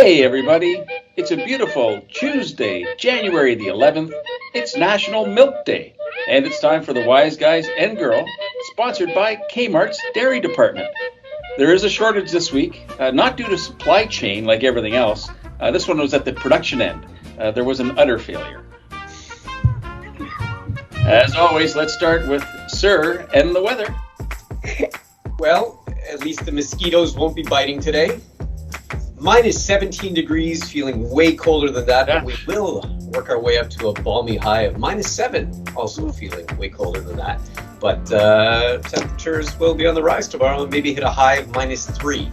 Hey everybody, it's a beautiful Tuesday, January the 11th. It's National Milk Day, and it's time for the Wise Guys and Girl, sponsored by Kmart's Dairy Department. There is a shortage this week, not due to supply chain like everything else. This one was at the production end. There was an utter failure. As always, let's start with Sir and the weather. Well, at least the mosquitoes won't be biting today. Mine is 17 degrees, feeling way colder than that, but we will work our way up to a balmy high of -7, also feeling way colder than that. But temperatures will be on the rise tomorrow and maybe hit a high of -3.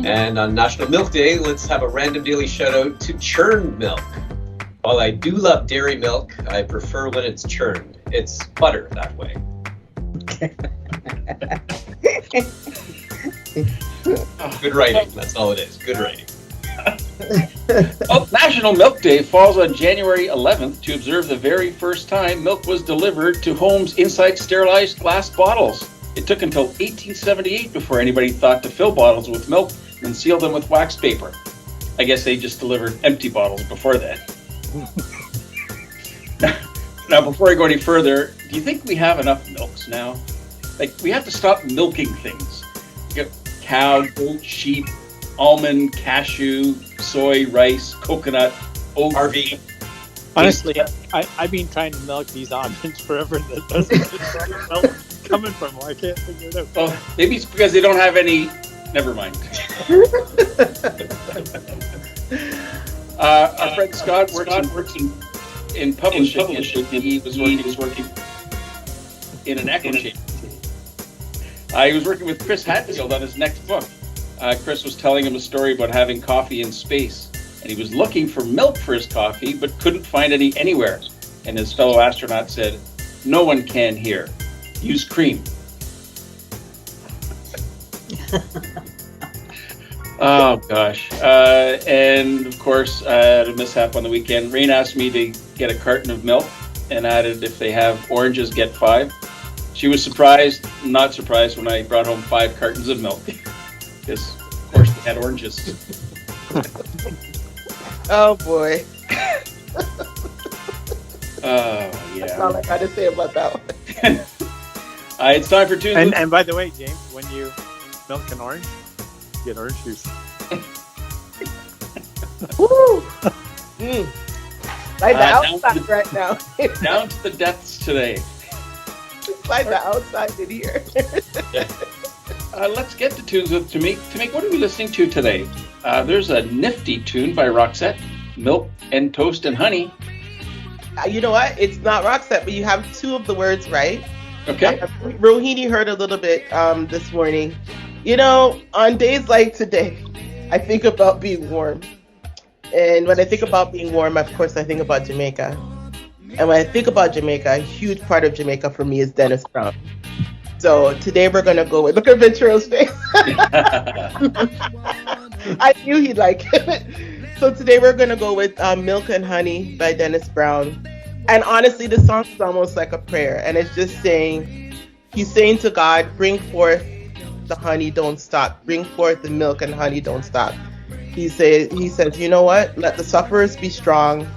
And on National Milk Day, let's have a random daily shout out to churned milk. While I do love dairy milk, I prefer when it's churned. It's butter that way. Good writing, that's all it is. Good writing. National Milk Day falls on January 11th to observe the very first time milk was delivered to homes inside sterilized glass bottles. It took until 1878 before anybody thought to fill bottles with milk and seal them with wax paper. I guess they just delivered empty bottles before that. Now, before I go any further, do you think we have enough milks now? Like, we have to stop milking things. You got cow, goat, sheep, almond, cashew, soy, rice, coconut, oat. RV. Honestly, I've been trying to milk these almonds forever. That doesn't milk coming from. I can't figure it out. Oh, maybe it's because they don't have any. Never mind. Our friend Scott works in publishing. He was working in an echo chamber. He was working with Chris Hadfield on his next book. Chris was telling him a story about having coffee in space, and he was looking for milk for his coffee, but couldn't find any anywhere. And his fellow astronaut said, "No one can here. Use cream." Oh gosh. And of course, a mishap on the weekend. Rain asked me to get a carton of milk and added, if they have oranges, get 5. She was surprised, not surprised, when I brought home 5 cartons of milk. Because, of course, they had oranges. Oh, boy. Oh, yeah. That's all I got to say about that one. It's time for Tues. And by the way, James, when you milk an orange, you get orange juice. Woo! Like the outside right now. Down to the depths today. Like the outside in here. Yeah. Let's get to tunes with Tamik. Tamik, what are we listening to today? There's a nifty tune by Roxette, Milk and Toast and Honey. You know what? It's not Roxette, but you have 2 of the words right. Okay. Rohini heard a little bit this morning. You know, on days like today, I think about being warm. And when I think about being warm, of course, I think about Jamaica. And when I think about Jamaica, a huge part of Jamaica for me is Dennis Brown. So today we're going to go with, look at Venturo's face. I knew he'd like it. So today we're going to go with Milk and Honey by Dennis Brown. And honestly, the song is almost like a prayer. And it's just saying, he's saying to God, bring forth the honey, don't stop. Bring forth the milk and honey, don't stop. He says, you know what? Let the sufferers be strong.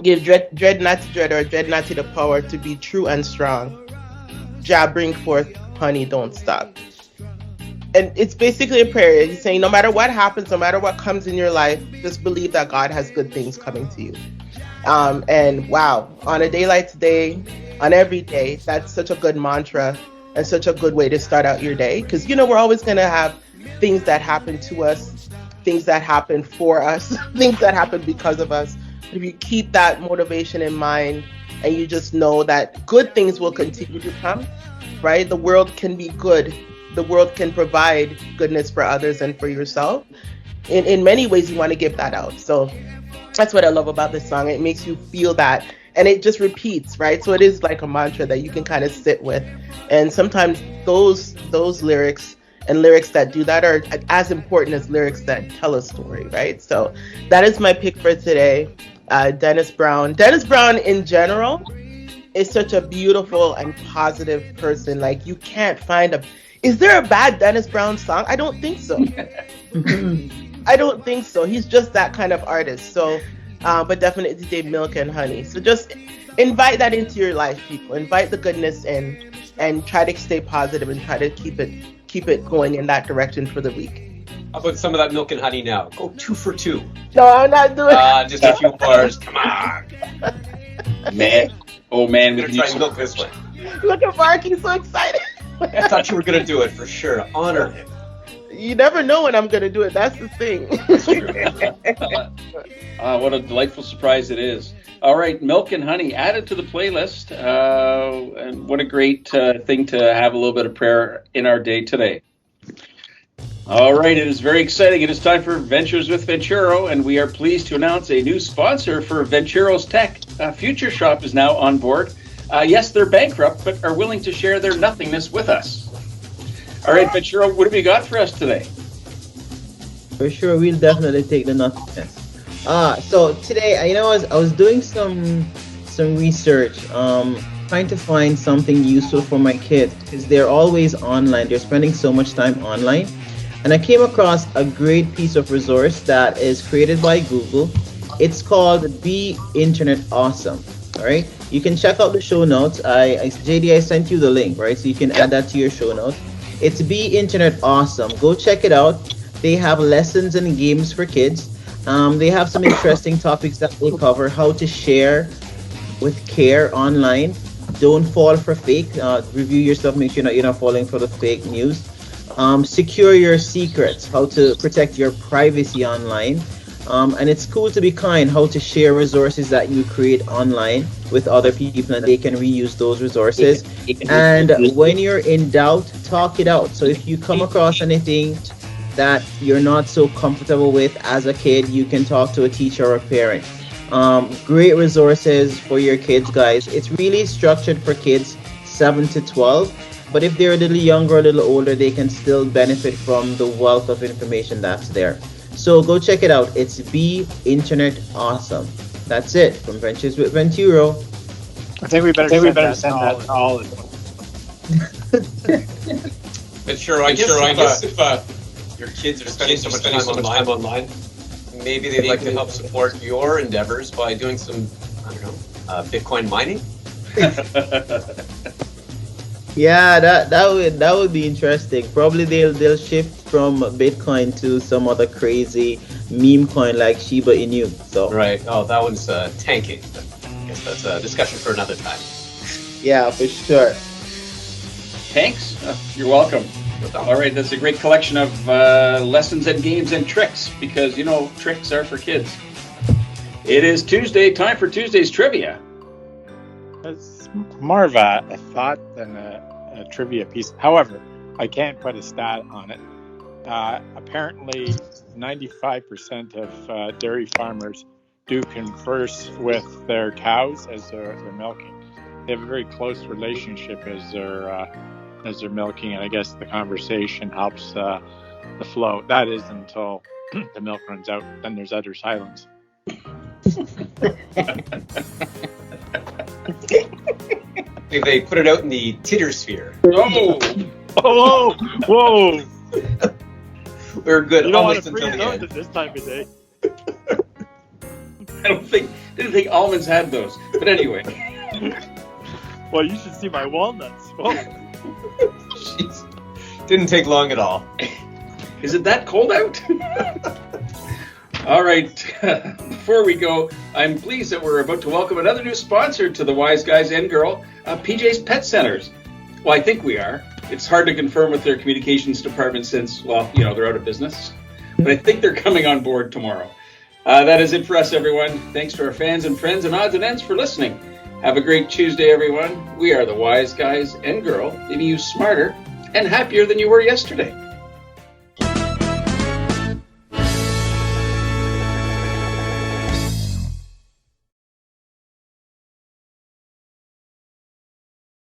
Give dread not to dread, or dread not to the power to be true and strong. Jah, bring forth honey, don't stop. And it's basically a prayer. He's saying no matter what happens, no matter what comes in your life, just believe that God has good things coming to you. And wow, on a day like today, on every day, that's such a good mantra and such a good way to start out your day. Because, you know, we're always going to have things that happen to us, things that happen for us, things that happen because of us. But if you keep that motivation in mind and you just know that good things will continue to come, right? The world can be good. The world can provide goodness for others and for yourself. In many ways, you want to give that out. So that's what I love about this song. It makes you feel that. And it just repeats, right? So it is like a mantra that you can kind of sit with. And sometimes those lyrics and lyrics that do that are as important as lyrics that tell a story, right? So that is my pick for today. Dennis Brown. Dennis Brown in general is such a beautiful and positive person. Like, you can't find is there a bad Dennis Brown song? I don't think so. I don't think so. He's just that kind of artist. So, but definitely say milk and honey. So just invite that into your life, people. Invite the goodness in, and try to stay positive and try to keep it going in that direction for the week. How about some of that milk and honey now? Go 2 for 2. No, I'm not doing. Just a few bars. Come on. Man. Oh, man. I'm going to try and milk this one. Look at Mark. He's so excited. I thought you were going to do it for sure. Honor him. You never know when I'm going to do it. That's the thing. What a delightful surprise it is. All right, milk and honey added to the playlist. And what a great thing to have a little bit of prayer in our day today. All right, it is very exciting. It is time for Ventures with Venturo, and we are pleased to announce a new sponsor for Venturo's Tech. Future Shop is now on board. Yes, they're bankrupt, but are willing to share their nothingness with us. All right, Venturo, what have you got for us today? For sure, we'll definitely take the nothingness. So today, I was doing some research, trying to find something useful for my kids because they're always online. They're spending so much time online. And I came across a great piece of resource that is created by Google. It's called Be Internet Awesome. All right, you can check out the show notes. JD, I sent you the link, right? So you can add that to your show notes. It's Be Internet Awesome. Go check it out. They have lessons and games for kids. They have some interesting topics that they cover. How to share with care online. Don't fall for fake. Review your stuff. Make sure you're not falling for the fake news. Secure your secrets, how to protect your privacy online. And it's cool to be kind, how to share resources that you create online with other people and they can reuse those resources. And when you're in doubt, talk it out. So if you come across anything that you're not so comfortable with as a kid, you can talk to a teacher or a parent. Great resources for your kids, guys. It's really structured for kids 7 to 12. But if they're a little younger or a little older, they can still benefit from the wealth of information that's there. So go check it out. It's Be Internet Awesome. That's it from Ventures with Venturo. I think we better send that to all of them. But sure, I guess if your kids are spending so much time online, maybe they'd like to help support your endeavors by doing some, Bitcoin mining. Yeah, that would be interesting. Probably they'll shift from Bitcoin to some other crazy meme coin like Shiba Inu. So right. Oh, that one's tanking. But I guess that's a discussion for another time. Yeah, for sure. Thanks. You're welcome. All right, that's a great collection of lessons and games and tricks because, tricks are for kids. It is Tuesday, time for Tuesday's trivia. It's more of a thought than a trivia piece. However, I can't put a stat on it. Apparently, 95% of dairy farmers do converse with their cows as they're milking. They have a very close relationship as they're milking, and I guess the conversation helps the flow. That is until the milk runs out. Then there's utter silence. They put it out in the titter sphere. Oh! Whoa! We're good. You don't want almost to until freeze the out end. at this time of day. I didn't think almonds had those. But anyway. Well, you should see my walnuts. Oh. Jeez. Didn't take long at all. Is it that cold out? All right. Before we go, I'm pleased that we're about to welcome another new sponsor to the Wise Guys and Girl, PJ's Pet Centers. Well, I think we are. It's hard to confirm with their communications department since, they're out of business. But I think they're coming on board tomorrow. That is it for us, everyone. Thanks to our fans and friends and odds and ends for listening. Have a great Tuesday, everyone. We are the Wise Guys and Girl, leaving you smarter and happier than you were yesterday.